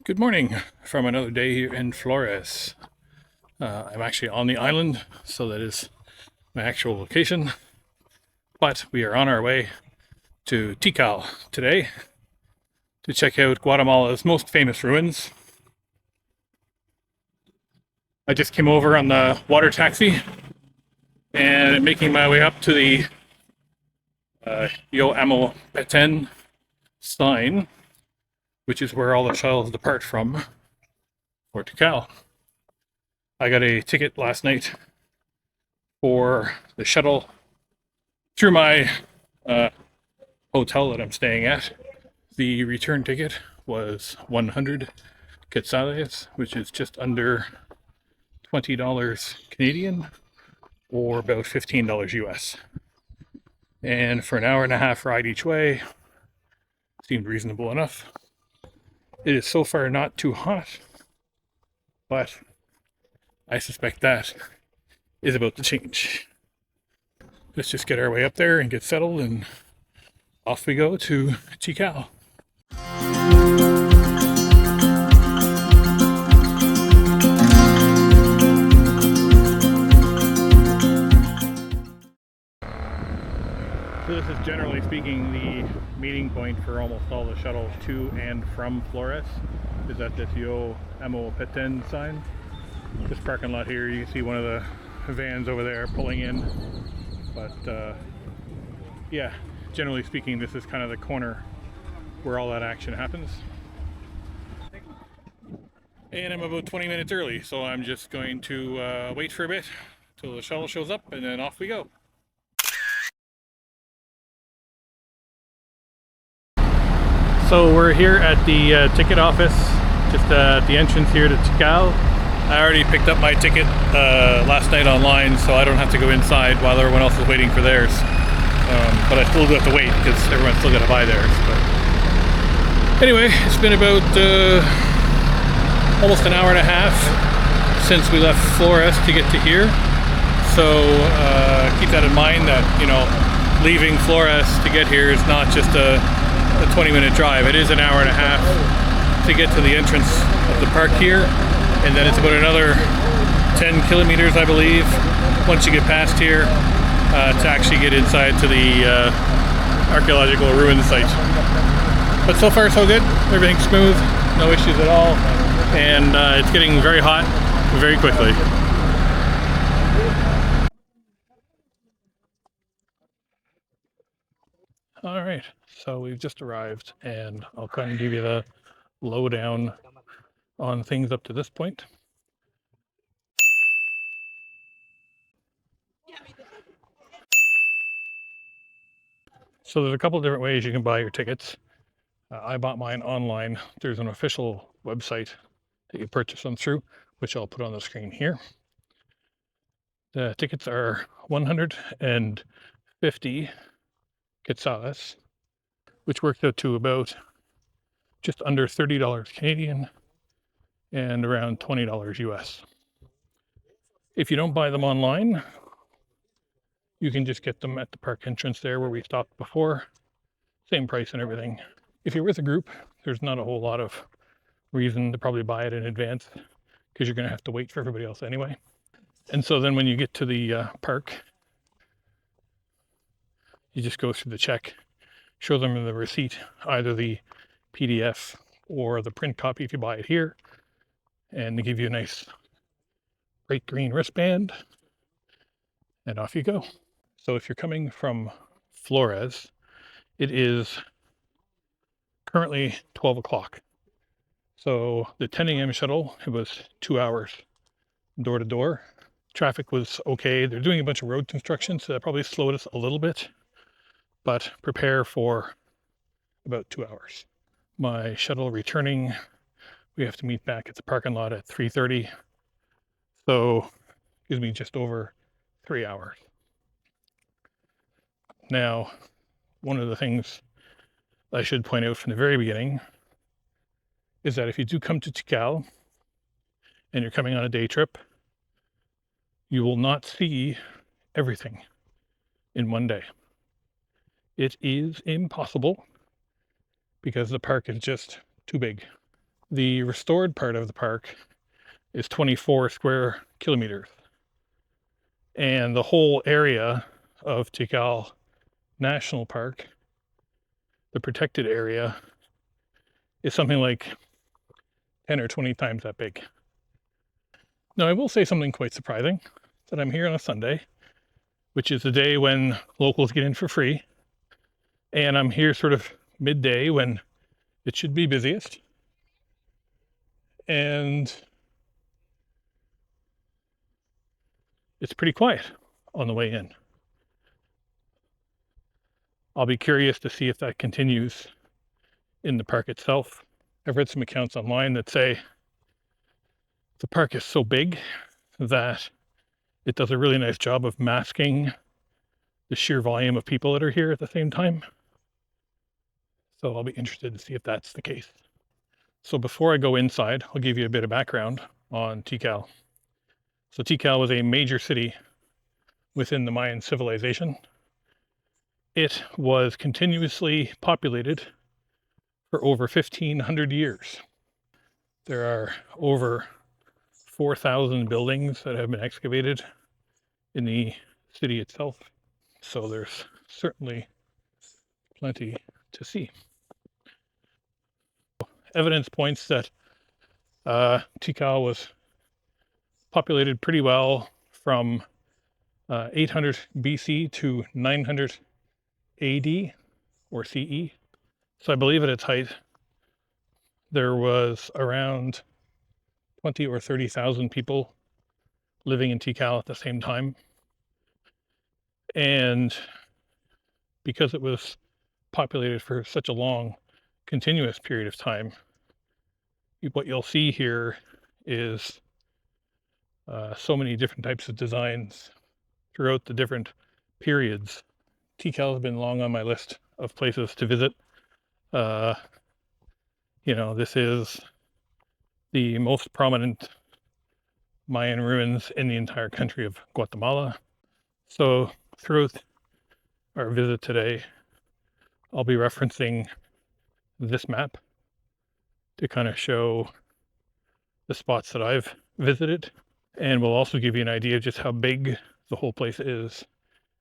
Good morning from another day here in Flores. I'm actually on the island, so that is my actual location. But we are on our way to Tikal today to check out Guatemala's most famous ruins. I just came over on the water taxi and making my way up to the Yo Amo Petén sign, which is where all the shuttles depart from for Tikal. I got a ticket last night for the shuttle through my hotel that I'm staying at. The return ticket was 100 quetzales, which is just under $20 Canadian, or about $15 US. And for an hour and a half ride each way, seemed reasonable enough. It is so far not too hot, but I suspect that is about to change. Let's just get our way up there and get settled, and off we go to Tikal. So this is, generally speaking, the meeting point for almost all the shuttles to and from Flores, is at this Yo Amo Petén sign. This parking lot here, you can see one of the vans over there pulling in. But yeah, generally speaking, this is kind of the corner where all that action happens. And I'm about 20 minutes early, so I'm just going to wait for a bit till the shuttle shows up, and then off we go. So we're here at the ticket office, just at the entrance here to Tikal. I already picked up my ticket last night online, so I don't have to go inside while everyone else is waiting for theirs. But I still do have to wait because everyone's still got to buy theirs. But anyway, it's been about almost an hour and a half since we left Flores to get to here. So keep that in mind, that, you know, leaving Flores to get here is not just a 20-minute drive. It is an hour and a half to get to the entrance of the park here, and then it's about another 10 kilometers, I believe, once you get past here to actually get inside to the archaeological ruin site. But so far so good, everything's smooth, no issues at all, and it's getting very hot very quickly. All right, so we've just arrived, and I'll kind of give you the lowdown on things up to this point. So there's a couple different ways you can buy your tickets. I bought mine online. There's an official website that you purchase them through, which I'll put on the screen here. The tickets are 150 quetzales, which works out to about just under $30 Canadian and around $20 US. If you don't buy them online, you can just get them at the park entrance there where we stopped before. Same price and everything. If you're with a group, there's not a whole lot of reason to probably buy it in advance, because you're going to have to wait for everybody else anyway. And so then when you get to the park, you just go through the check, show them the receipt, either the PDF or the print copy if you buy it here, and they give you a nice bright green wristband, and off you go. So if you're coming from Flores, it is currently 12 o'clock. So the 10 a.m. shuttle, it was 2 hours door to door. Traffic was okay. They're doing a bunch of road construction, so that probably slowed us a little bit, but prepare for about 2 hours. My shuttle returning, we have to meet back at the parking lot at 3:30. So gives me just over 3 hours. Now, one of the things I should point out from the very beginning is that if you do come to Tikal and you're coming on a day trip, you will not see everything in one day. It is impossible because the park is just too big. The restored part of the park is 24 square kilometers. And the whole area of Tikal National Park, the protected area, is something like 10 or 20 times that big. Now, I will say something quite surprising, that I'm here on a Sunday, which is the day when locals get in for free, and I'm here sort of midday when it should be busiest. And it's pretty quiet on the way in. I'll be curious to see if that continues in the park itself. I've read some accounts online that say the park is so big that it does a really nice job of masking the sheer volume of people that are here at the same time. So I'll be interested to see if that's the case. So before I go inside, I'll give you a bit of background on Tikal. So Tikal was a major city within the Mayan civilization. It was continuously populated for over 1,500 years. There are over 4,000 buildings that have been excavated in the city itself. So there's certainly plenty to see. Evidence points that Tikal was populated pretty well from 800 BC to 900 AD or CE. So I believe at its height, there was around 20 or 30,000 people living in Tikal at the same time. And because it was populated for such a long, continuous period of time, what you'll see here is so many different types of designs throughout the different periods. Tikal has been long on my list of places to visit. This is the most prominent Mayan ruins in the entire country of Guatemala. So throughout our visit today, I'll be referencing this map to kind of show the spots that I've visited, and we'll also give you an idea of just how big the whole place is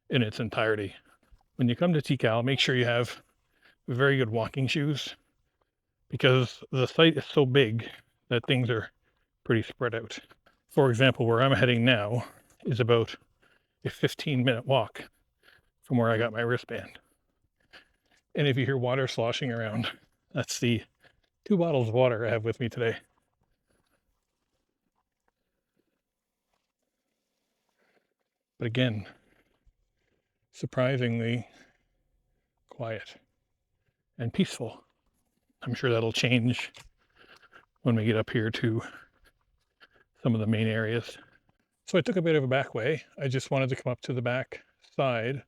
in its entirety. When you come to Tikal, make sure you have very good walking shoes, because the site is so big that things are pretty spread out. For example, where I'm heading now is about a 15-minute walk from where I got my wristband. And if you hear water sloshing around, that's the 2 bottles of water I have with me today. But again, surprisingly quiet and peaceful. I'm sure that'll change when we get up here to some of the main areas. So I took a bit of a back way. I just wanted to come up to the back side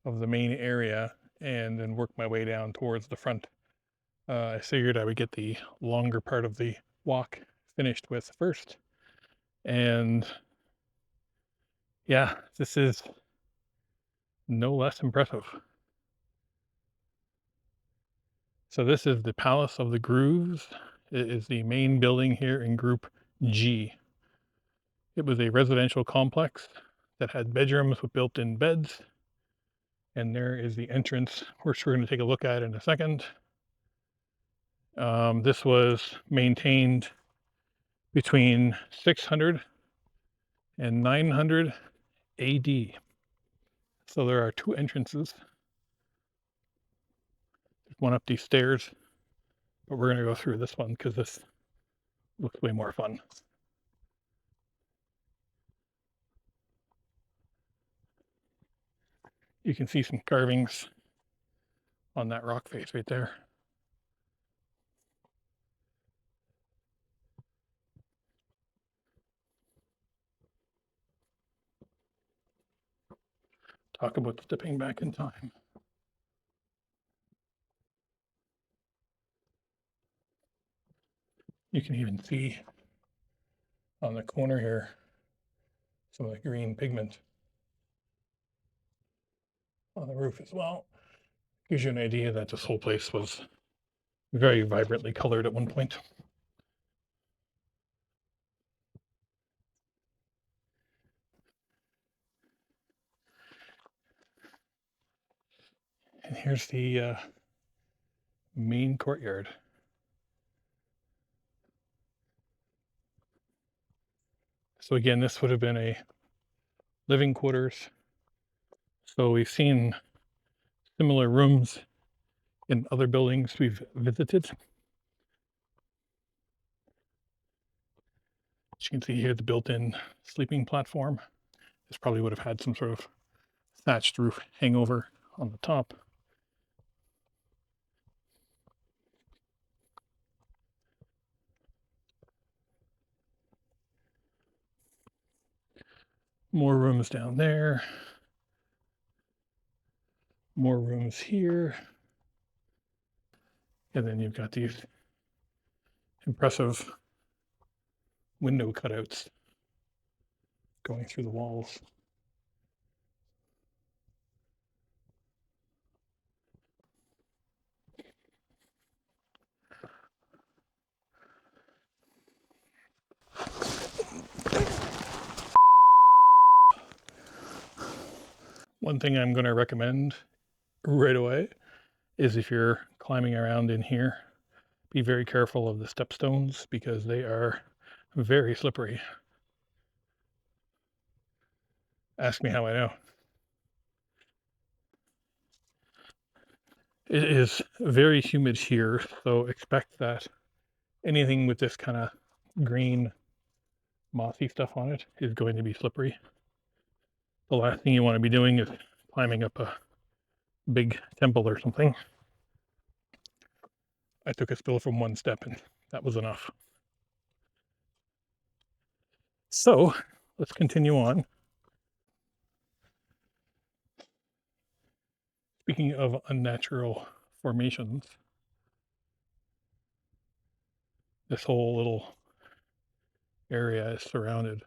of the main area and then work my way down towards the front. I figured I would get the longer part of the walk finished with first. And yeah, this is no less impressive. So this is the Palace of the Grooves. It is the main building here in Group G. It was a residential complex that had bedrooms with built-in beds. And there is the entrance, which we're going to take a look at in a second. This was maintained between 600 and 900 AD. So there are 2 entrances. There's one up these stairs, but we're going to go through this one because this looks way more fun. You can see some carvings on that rock face right there. Talk about stepping back in time. You can even see on the corner here some of the green pigment on the roof as well. Gives you an idea that this whole place was very vibrantly colored at one point. here's the main courtyard. So again, this would have been a living quarters. So we've seen similar rooms in other buildings we've visited. As you can see here, the built-in sleeping platform. This probably would have had some sort of thatched roof hangover on the top. More rooms down there. More rooms here. And then you've got these impressive window cutouts going through the walls. One thing I'm going to recommend right away is if you're climbing around in here, be very careful of the stepstones because they are very slippery. Ask me how I know. It is very humid here, so expect that anything with this kind of green mossy stuff on it is going to be slippery. The last thing you want to be doing is climbing up a big temple or something. I took a spill from one step and that was enough. So let's continue on. Speaking of unnatural formations, this whole little area is surrounded.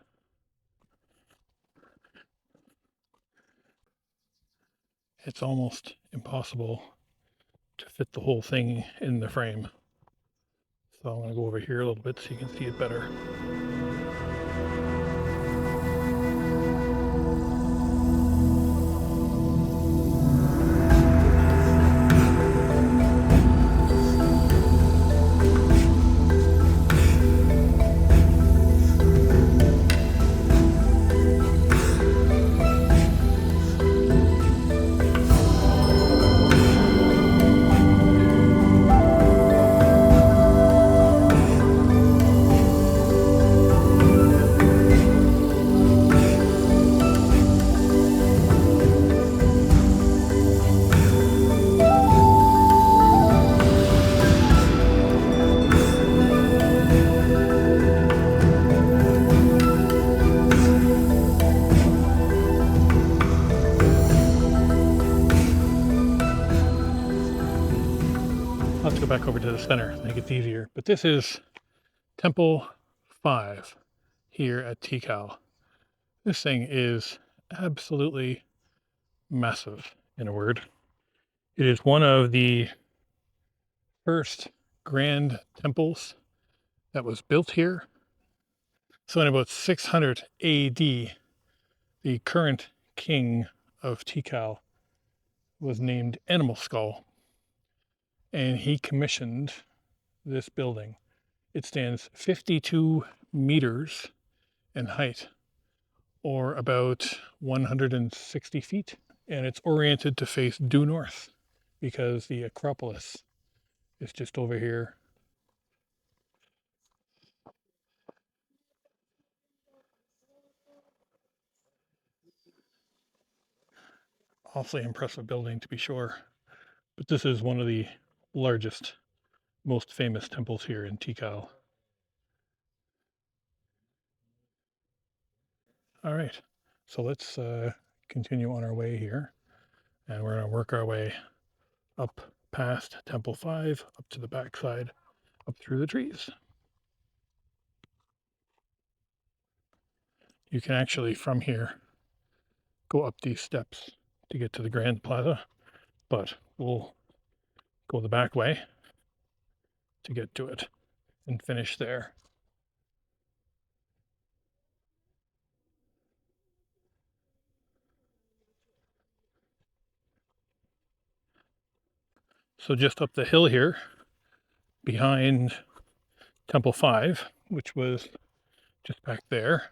It's almost impossible to fit the whole thing in the frame. So I'm going to go over here a little bit so you can see it better. Let's go back over to the center, make it easier. But this is Temple 5 here at Tikal. This thing is absolutely massive, in a word. It is one of the first grand temples that was built here. So in about 600 AD, the current king of Tikal was named Animal Skull, and he commissioned this building. It stands 52 meters in height, or about 160 feet, and it's oriented to face due north because the Acropolis is just over here. Awfully impressive building, to be sure, but this is one of the largest, most famous temples here in Tikal. All right, so let's continue on our way here, and we're going to work our way up past Temple 5, up to the backside, up through the trees. You can actually, from here, go up these steps to get to the Grand Plaza, but we'll go the back way to get to it and finish there. So just up the hill here, behind Temple 5, which was just back there,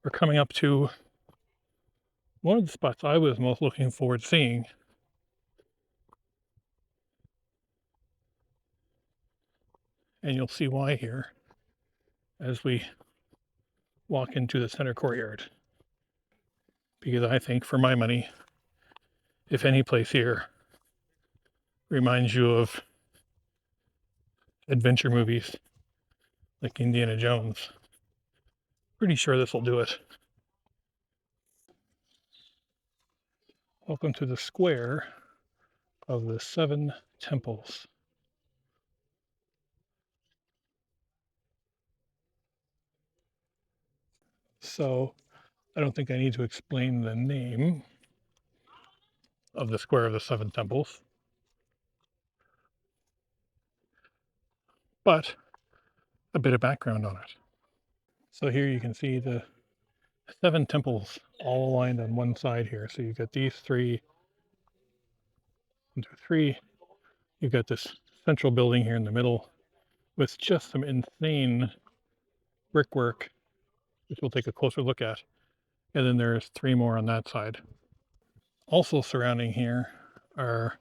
we're coming up to one of the spots I was most looking forward to seeing. And you'll see why here as we walk into the center courtyard. Because I think, for my money, if any place here reminds you of adventure movies like Indiana Jones, pretty sure this will do it. Welcome to the square of the Seven Temples. So I don't think I need to explain the name of the square of the Seven Temples, but a bit of background on it. So here you can see the seven temples all aligned on one side here. So you've got these three, 1, 2, 3. You've got this central building here in the middle with just some insane brickwork, which we'll take a closer look at. And then there's 3 more on that side. Also surrounding here are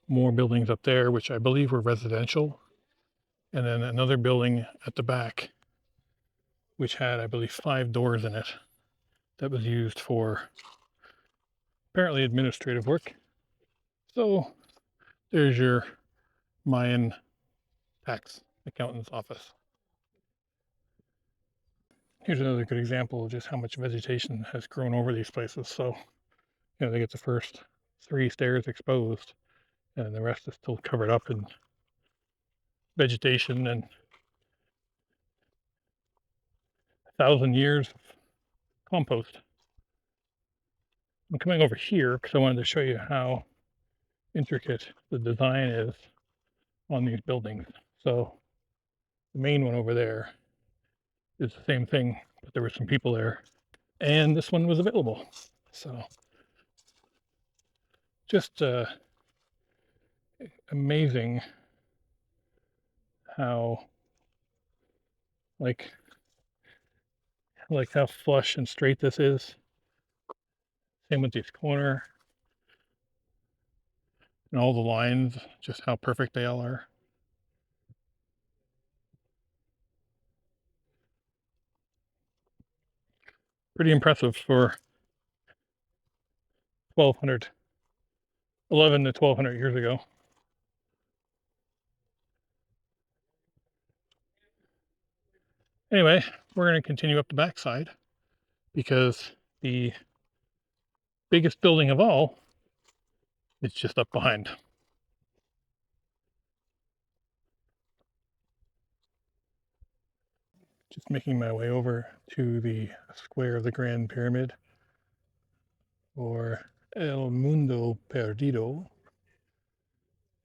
more buildings up there, which I believe were residential. And then another building at the back, which had, I believe, 5 doors in it that was used for apparently administrative work. So there's your Mayan tax accountant's office. Here's another good example of just how much vegetation has grown over these places. So, they get the first 3 stairs exposed, and the rest is still covered up in vegetation and 1,000 years of compost. I'm coming over here because I wanted to show you how intricate the design is on these buildings. So the main one over there is the same thing, but there were some people there, and this one was available. So just amazing how like how flush and straight this is. Same with this corner and all the lines, just how perfect they all are. Pretty impressive for 11 to 1200 years ago. Anyway, we're going to continue up the backside because the biggest building of all is just up behind. Just making my way over to the square of the Grand Pyramid, or El Mundo Perdido,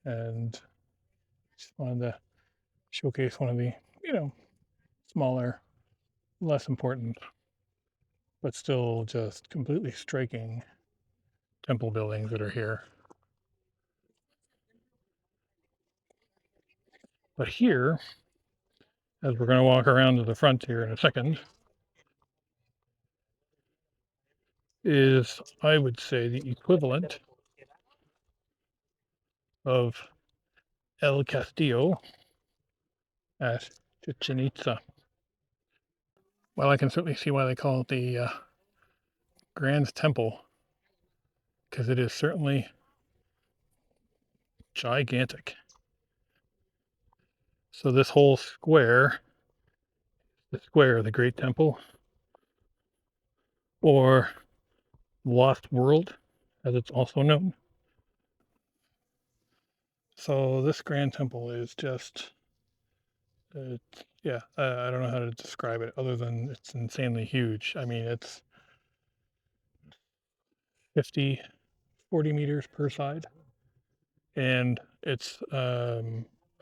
and just wanted to showcase one of the, smaller, less important, but still just completely striking temple buildings that are here. But here, as we're going to walk around to the front here in a second, is, I would say, the equivalent of El Castillo at Chichen Itza. Well, I can certainly see why they call it the Grand Temple, because it is certainly gigantic. So this whole square, the square of the Great Temple, or Lost World, as it's also known. So this Grand Temple is just, yeah, I don't know how to describe it other than it's insanely huge. I mean, it's 40 meters per side, and it's a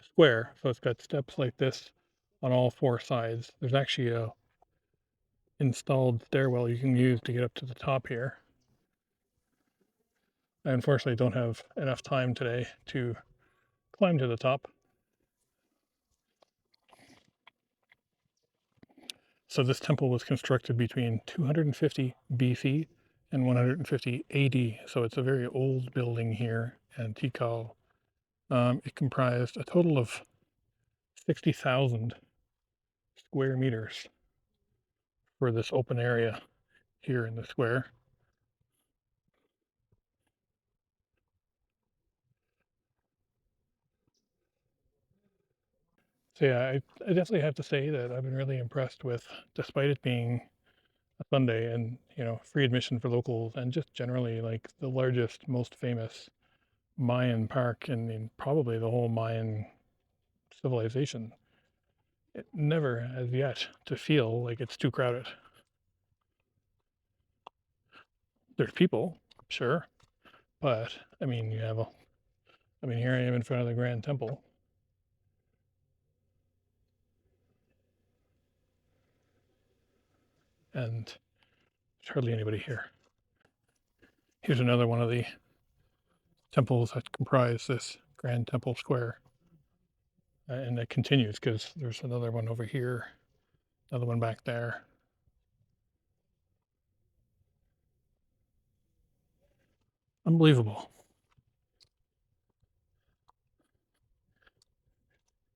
square, so it's got steps like this on all 4 sides. There's actually a installed stairwell you can use to get up to the top here. I unfortunately don't have enough time today to climb to the top. So this temple was constructed between 250 BC and 150 AD. So it's a very old building here in Tikal. It comprised a total of 60,000 square meters for this open area here in the square. So yeah, I definitely have to say that I've been really impressed with, despite it being a Sunday and free admission for locals, and just generally like the largest, most famous Mayan park in probably the whole Mayan civilization. It never has yet to feel like it's too crowded. There's people, sure, but I mean, here I am in front of the Grand Temple, and there's hardly anybody here. Here's another one of the temples that comprise this Grand Temple Square. And it continues because there's another one over here, another one back there. Unbelievable.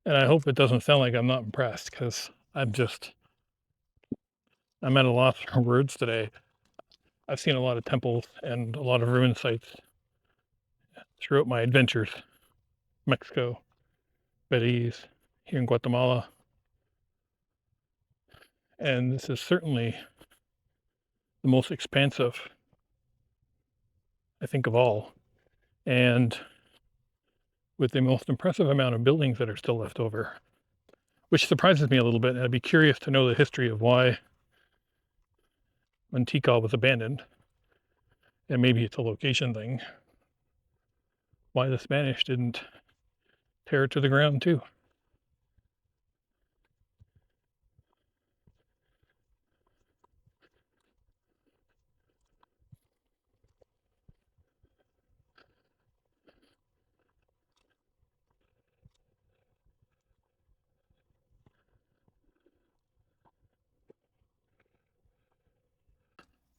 And I hope it doesn't sound like I'm not impressed, because I'm at a loss for words today. I've seen a lot of temples and a lot of ruin sites throughout my adventures. Mexico, Belize, here in Guatemala. And this is certainly the most expansive, I think, of all. And with the most impressive amount of buildings that are still left over, which surprises me a little bit. And I'd be curious to know the history of why, when Tikal was abandoned, and maybe it's a location thing, why the Spanish didn't tear it to the ground too.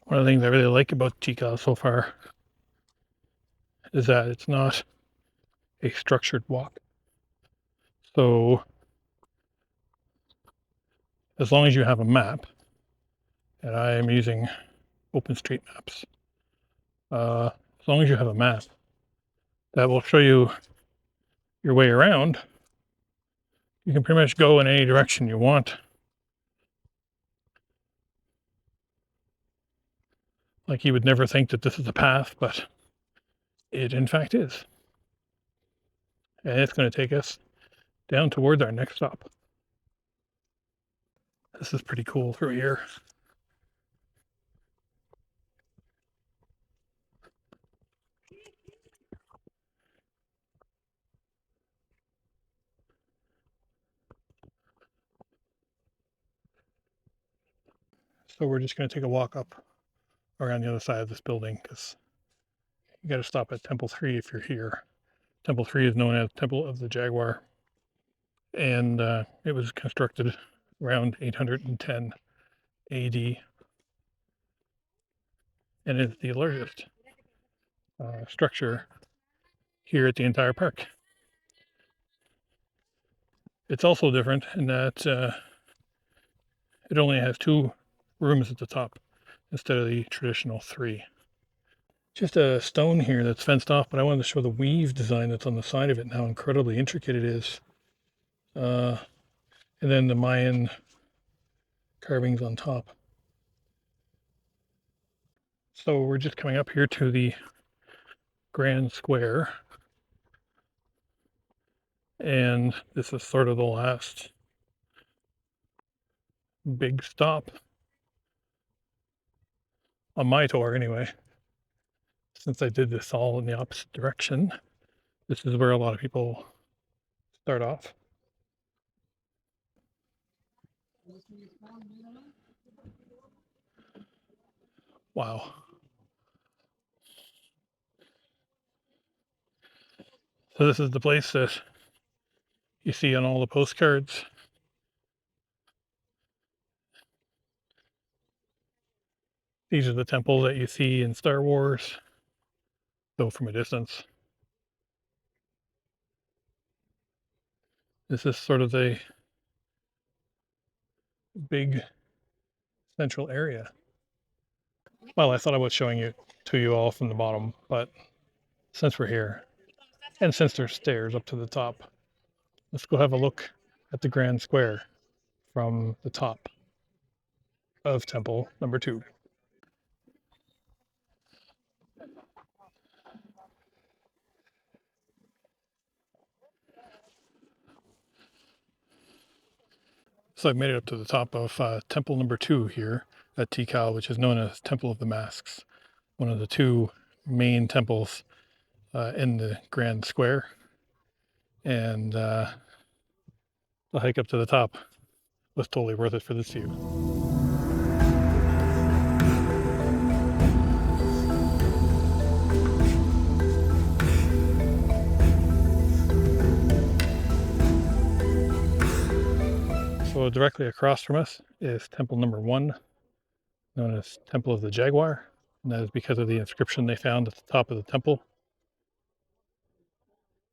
One of the things I really like about Tikal so far is that it's not a structured walk. So as long as you have a map, and I am using OpenStreetMaps, as long as you have a map that will show you your way around, you can pretty much go in any direction you want. Like, you would never think that this is a path, but it in fact is. And it's going to take us down towards our next stop. This is pretty cool through here. So we're just going to take a walk up around the other side of this building, because you got to stop at Temple 3 if you're here. Temple 3 is known as Temple of the Jaguar, and it was constructed around 810 AD, and is the largest structure here at the entire park. It's also different in that it only has 2 rooms at the top instead of the traditional 3. Just a stone here that's fenced off, but I wanted to show the weave design that's on the side of it and how incredibly intricate it is. And then the Mayan carvings on top. So we're just coming up here to the Grand Square, and this is sort of the last big stop on my tour anyway. Since I did this all in the opposite direction, this is where a lot of people start off. Wow. So this is the place that you see on all the postcards. These are the temples that you see in Star Wars, though from a distance. This is sort of the big central area. Well, I thought about showing it to you all from the bottom, but since we're here, and since there's stairs up to the top, let's go have a look at the Grand Square from the top of Temple number 2. So I've made it up to the top of Temple number 2 here at Tikal, which is known as Temple of the Masks, one of the 2 main temples in the Grand Square. And the hike up to the top was totally worth it for this view. So directly across from us is Temple number 1, known as Temple of the Jaguar. And that is because of the inscription they found at the top of the temple.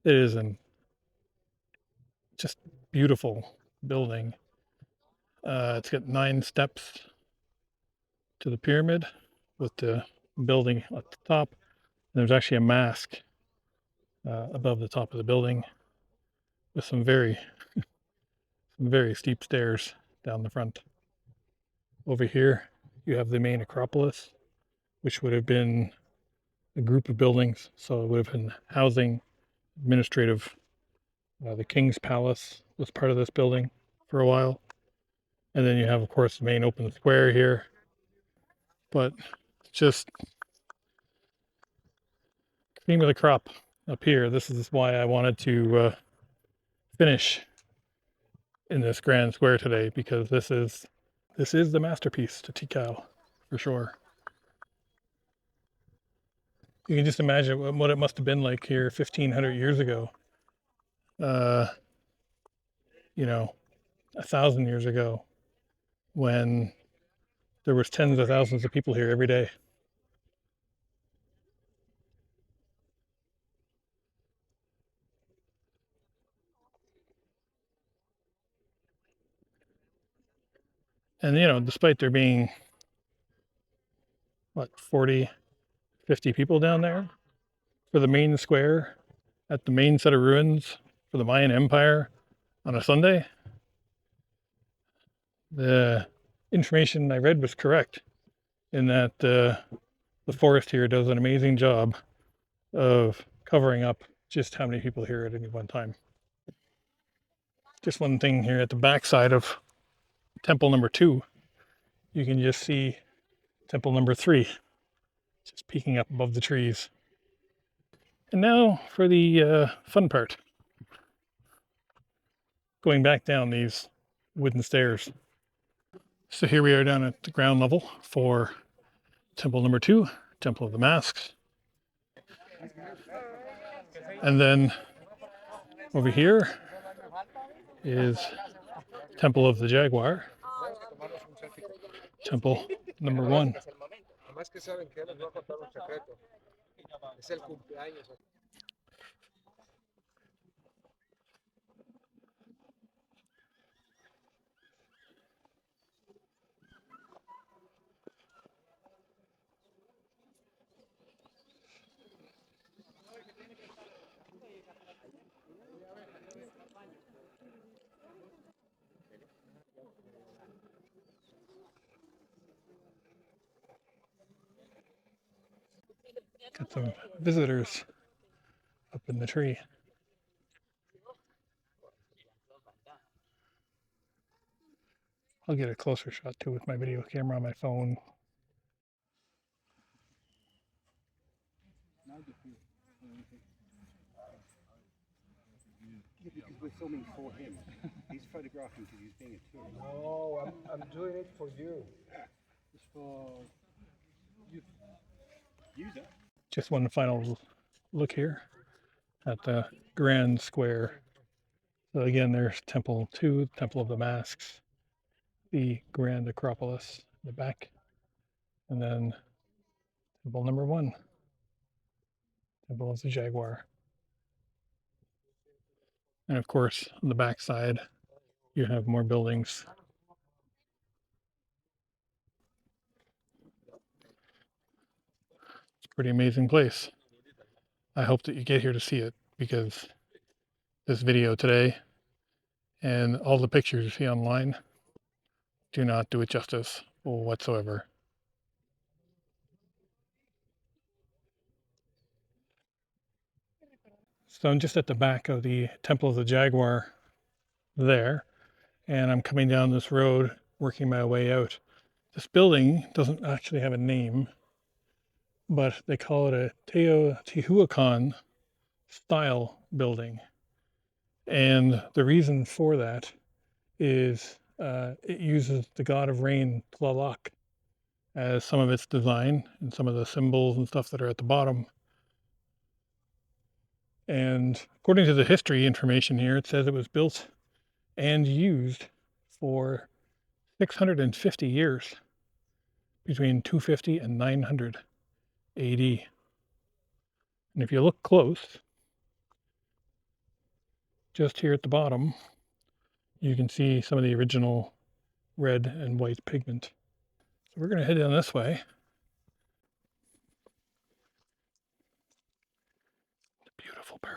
It is a just beautiful building. It's got 9 steps to the pyramid with the building at the top. And there's actually a mask above the top of the building with some very steep stairs down the front. Over here, you have the main Acropolis, which would have been a group of buildings. So it would have been housing, administrative. The King's Palace was part of this building for a while. And then you have, of course, the main open square here. But just cream of the crop up here. This is why I wanted to finish in this grand square today, because this is the masterpiece to Tikal for sure. You can just imagine what it must have been like here 1,500 years ago. 1,000 years ago, when there was tens of thousands of people here every day. And despite there being 40, 50 people down there for the main square at the main set of ruins for the Mayan Empire on a Sunday, the information I read was correct in that the forest here does an amazing job of covering up just how many people here at any one time. Just one thing here at the backside of Temple number 2, you can just see Temple number 3 just peeking up above the trees. And now for the fun part. Going back down these wooden stairs. So here we are down at the ground level for Temple number 2, Temple of the Masks. And then over here is Temple of the Jaguar, Temple number 1. Got some visitors up in the tree. I'll get a closer shot too with my video camera on my phone. Yeah, because we're filming for him. He's photographing because he's being a tourist. No, I'm doing it for you. It's for you. User. Just one final look here at the Grand Square. So again, there's Temple 2, Temple of the Masks, the Grand Acropolis in the back, and then Temple number 1, Temple of the Jaguar. And of course, on the back side, you have more buildings. It's a pretty amazing place. I hope that you get here to see it, because this video today and all the pictures you see online do not do it justice whatsoever. So I'm just at the back of the Temple of the Jaguar there, and I'm coming down this road, working my way out. This building doesn't actually have a name, but they call it a Teotihuacan style building. And the reason for that is it uses the god of rain, Tlaloc, as some of its design and some of the symbols and stuff that are at the bottom. And according to the history information here, it says it was built and used for 650 years, between 250 and 900 AD. And if you look close, just here at the bottom, you can see some of the original red and white pigment. So we're going to head down this way. It's a beautiful bird.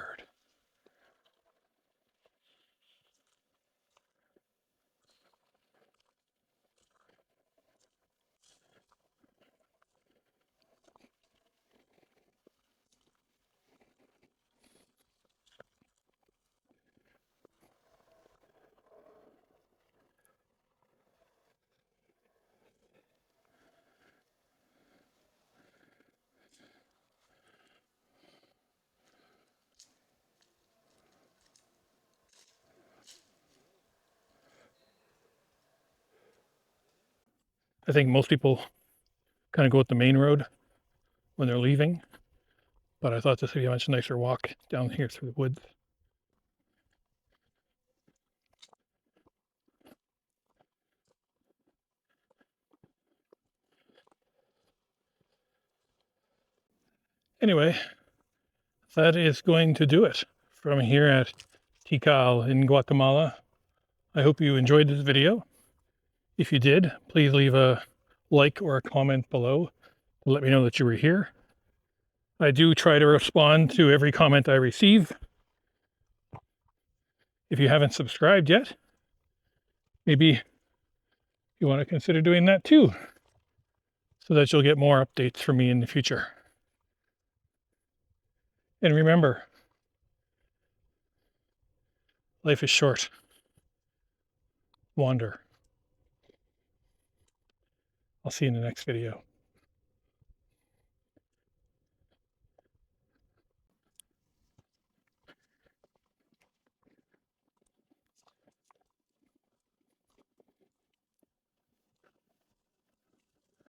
I think most people kind of go at the main road when they're leaving, but I thought this would be a much nicer walk down here through the woods. Anyway, that is going to do it from here at Tikal in Guatemala. I hope you enjoyed this video. If you did, please leave a like or a comment below to let me know that you were here. I do try to respond to every comment I receive. If you haven't subscribed yet, maybe you want to consider doing that too, so that you'll get more updates from me in the future. And remember, life is short. Wander. I'll see you in the next video.